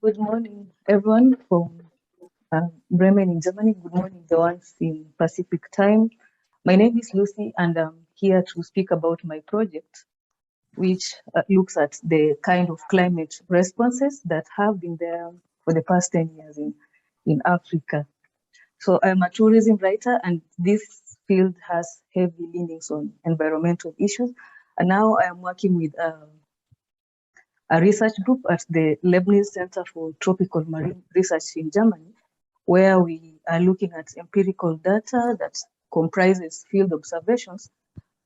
Good morning, everyone from Bremen in Germany. Good morning, the ones in Pacific time. My name is Lucy, and I'm here to speak about my project, which looks at the kind of climate responses that have been there for the past 10 years in Africa. So I'm a tourism writer, and this field has heavy leanings on environmental issues. And now I am working with a research group at the Leibniz Center for Tropical Marine Research in Germany, where we are looking at empirical data that comprises field observations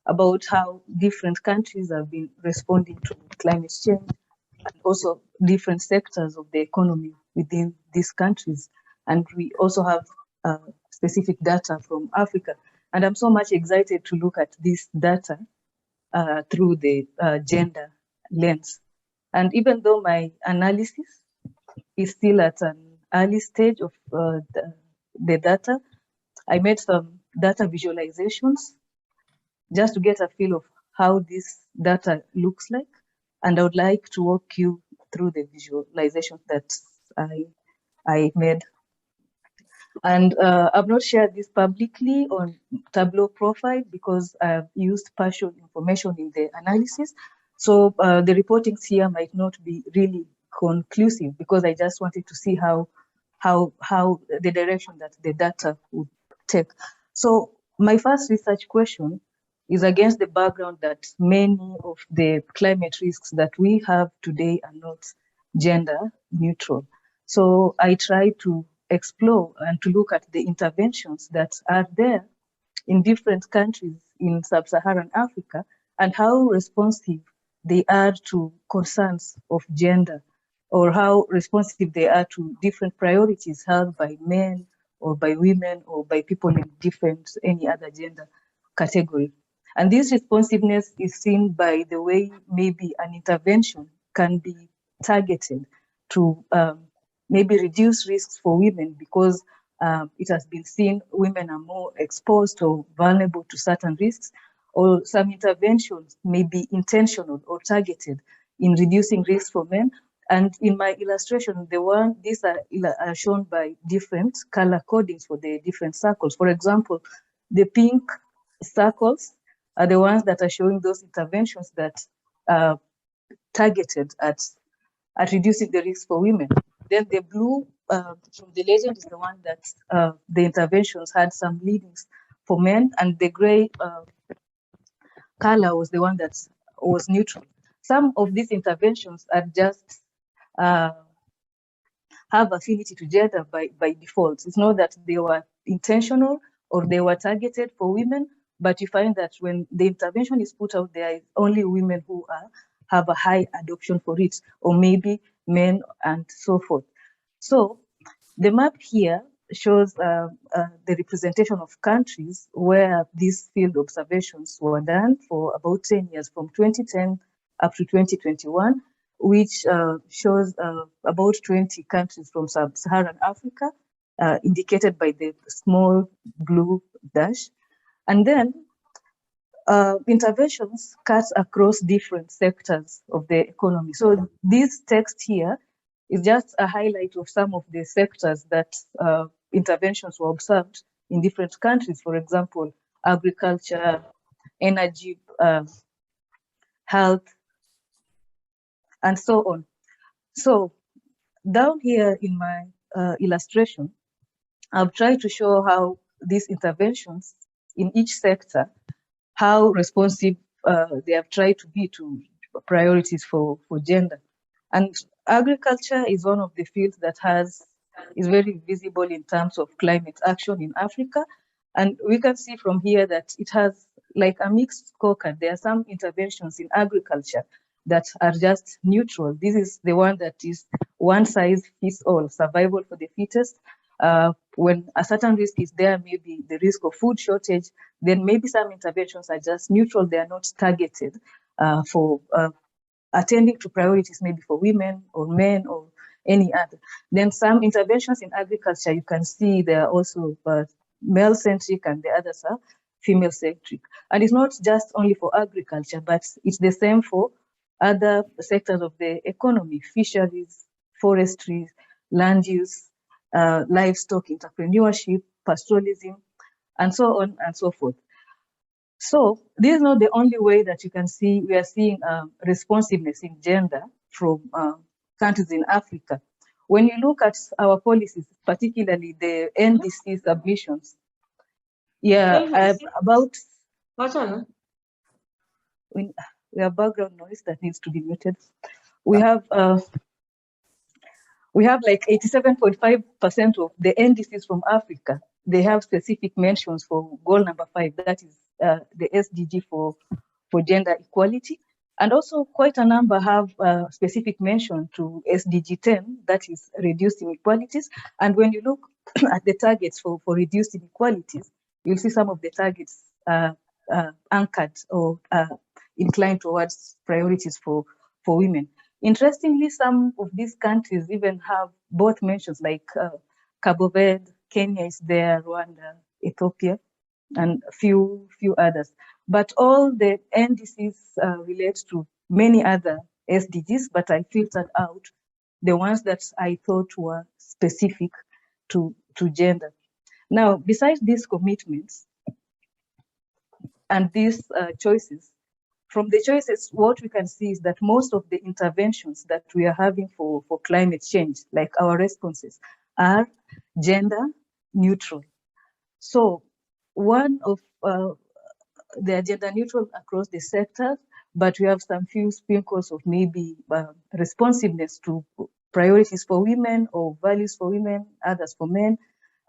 about how different countries have been responding to climate change and also different sectors of the economy within these countries. And we also have specific data from Africa. And I'm so much excited to look at this data through the gender lens. And even though my analysis is still at an early stage of the data, I made some data visualizations just to get a feel of how this data looks like. And I would like to walk you through the visualizations that I made. And I've not shared this publicly on Tableau profile because I've used partial information in the analysis. So the reportings here might not be really conclusive because I just wanted to see how the direction that the data would take. So my first research question is against the background that many of the climate risks that we have today are not gender neutral. So I try to explore and to look at the interventions that are there in different countries in sub-Saharan Africa and how responsive they are to concerns of gender, or how responsive they are to different priorities held by men or by women or by people in different any other gender category. And this responsiveness is seen by the way maybe an intervention can be targeted to maybe reduce risks for women because it has been seen women are more exposed or vulnerable to certain risks, or some interventions may be intentional or targeted in reducing risks for men. And in my illustration, these are shown by different color codings for the different circles. For example, the pink circles are the ones that are showing those interventions that are targeted at reducing the risk for women. Then the blue from the legend is the one that the interventions had some leadings for men, and the gray color was the one that was neutral. Some of these interventions are just have affinity to gender by default. It's not that they were intentional or they were targeted for women, but you find that when the intervention is put out there, only women who have a high adoption for it, or maybe men and so forth. So the map here shows the representation of countries where these field observations were done for about 10 years, from 2010 up to 2021, which shows about 20 countries from sub-Saharan Africa, indicated by the small blue dash. And then interventions cut across different sectors of the economy. So this text here is just a highlight of some of the sectors that interventions were observed in different countries. For example, agriculture, energy, health, and so on. So down here in my illustration, I've tried to show how these interventions in each sector, how responsive they have tried to be to priorities for gender. And agriculture is one of the fields that is very visible in terms of climate action in Africa. And we can see from here that it has like a mixed scorecard. There are some interventions in agriculture that are just neutral. This is the one that is one size fits all, survival for the fittest. When a certain risk is there, maybe the risk of food shortage, then maybe some interventions are just neutral. They are not targeted for attending to priorities, maybe for women or men or any other. Then some interventions in agriculture, you can see they are also male-centric and the others are female-centric. And it's not just only for agriculture, but it's the same for other sectors of the economy, fisheries, forestry, land use, livestock entrepreneurship, pastoralism, and so on and so forth. So this is not the only way that you can see, we are seeing responsiveness in gender from countries in Africa. When you look at our policies, particularly the NDC submissions, about we have background noise that needs to be muted. We have like 87.5% of the NDCs from Africa. They have specific mentions for goal number 5, that is the SDG for gender equality. And also quite a number have specific mention to SDG 10, that is reduced inequalities. And when you look at the targets for reduced inequalities, you'll see some of the targets anchored or inclined towards priorities for women. Interestingly, some of these countries even have both mentions, like Cabo Verde, Kenya is there, Rwanda, Ethiopia, and a few others. But all the NDCs relate to many other SDGs, but I filtered out the ones that I thought were specific to gender. Now, besides these commitments and these choices, from the choices, what we can see is that most of the interventions that we are having for climate change, like our responses, are gender neutral. So one of they are gender neutral across the sectors, but we have some few sprinkles of maybe responsiveness to priorities for women or values for women, others for men,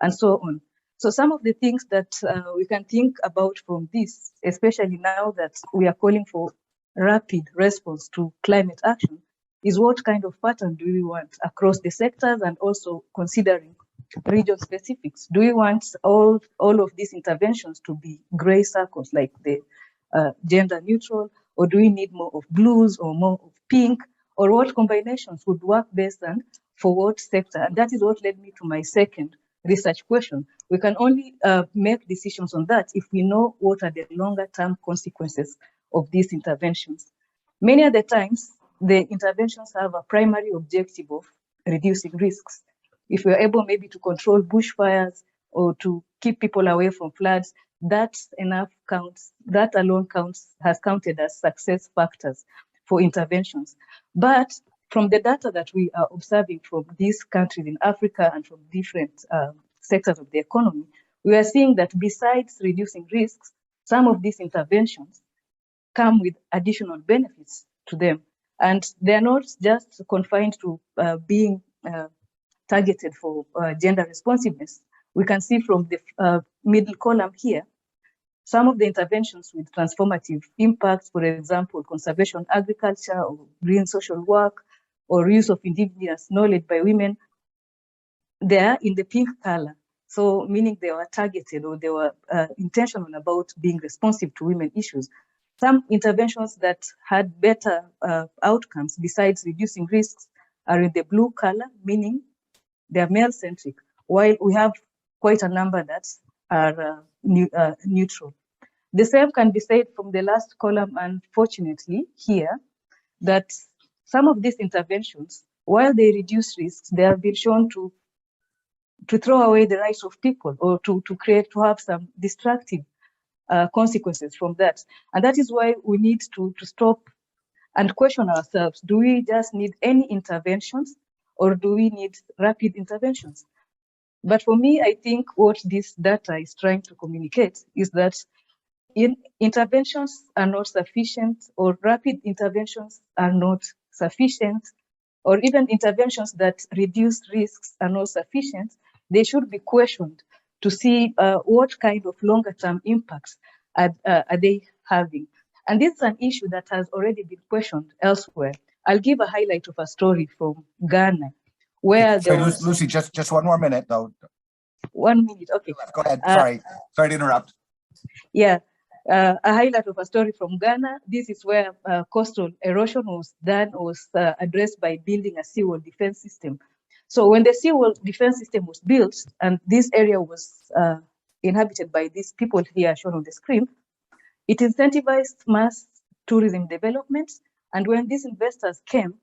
and so on. So some of the things that we can think about from this, especially now that we are calling for rapid response to climate action, is what kind of pattern do we want across the sectors, and also considering region specifics. Do we want all of these interventions to be gray circles like the gender neutral, or do we need more of blues or more of pink, or what combinations would work best and for what sector? And that is what led me to my second research question. We can only make decisions on that if we know what are the longer term consequences of these interventions. Many other times, the interventions have a primary objective of reducing risks. If we're able maybe to control bushfires or to keep people away from floods, that's enough counts, that alone has counted as success factors for interventions. But from the data that we are observing from these countries in Africa and from different sectors of the economy, we are seeing that besides reducing risks, some of these interventions come with additional benefits to them. And they're not just confined to being targeted for gender responsiveness. We can see from the middle column here, some of the interventions with transformative impacts, for example, conservation agriculture or green social work or use of indigenous knowledge by women, they are in the pink color. So meaning they were targeted or they were intentional about being responsive to women issues. Some interventions that had better outcomes besides reducing risks are in the blue color, meaning they're male-centric, while we have quite a number that are neutral. The same can be said from the last column, unfortunately, here, that some of these interventions, while they reduce risks, they have been shown to throw away the rights of people or to have some destructive consequences from that. And that is why we need to stop and question ourselves. Do we just need any interventions, or do we need rapid interventions? But for me, I think what this data is trying to communicate is that interventions are not sufficient, or rapid interventions are not sufficient, or even interventions that reduce risks are not sufficient. They should be questioned to see what kind of longer term impacts are they having. And this is an issue that has already been questioned elsewhere. I'll give a highlight of a story from Ghana, where there was... Lucy, just one more minute, though. 1 minute, okay. Go ahead, sorry to interrupt. Yeah, a highlight of a story from Ghana. This is where coastal erosion was addressed by building a seawall defense system. So when the seawall defense system was built, and this area was inhabited by these people here shown on the screen, it incentivized mass tourism development. And when these investors came,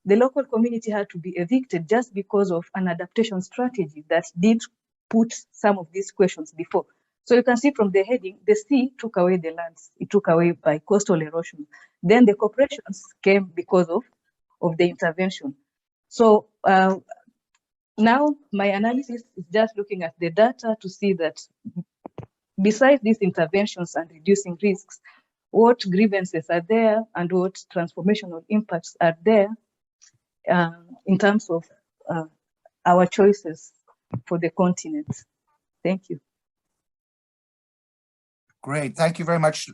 the local community had to be evicted just because of an adaptation strategy that did put some of these questions before. So you can see from the heading, the sea took away the lands. It took away by coastal erosion. Then the corporations came because of the intervention. So now my analysis is just looking at the data to see that besides these interventions and reducing risks, what grievances are there and what transformational impacts are there in terms of our choices for the continent. Thank you. Great. Thank you very much,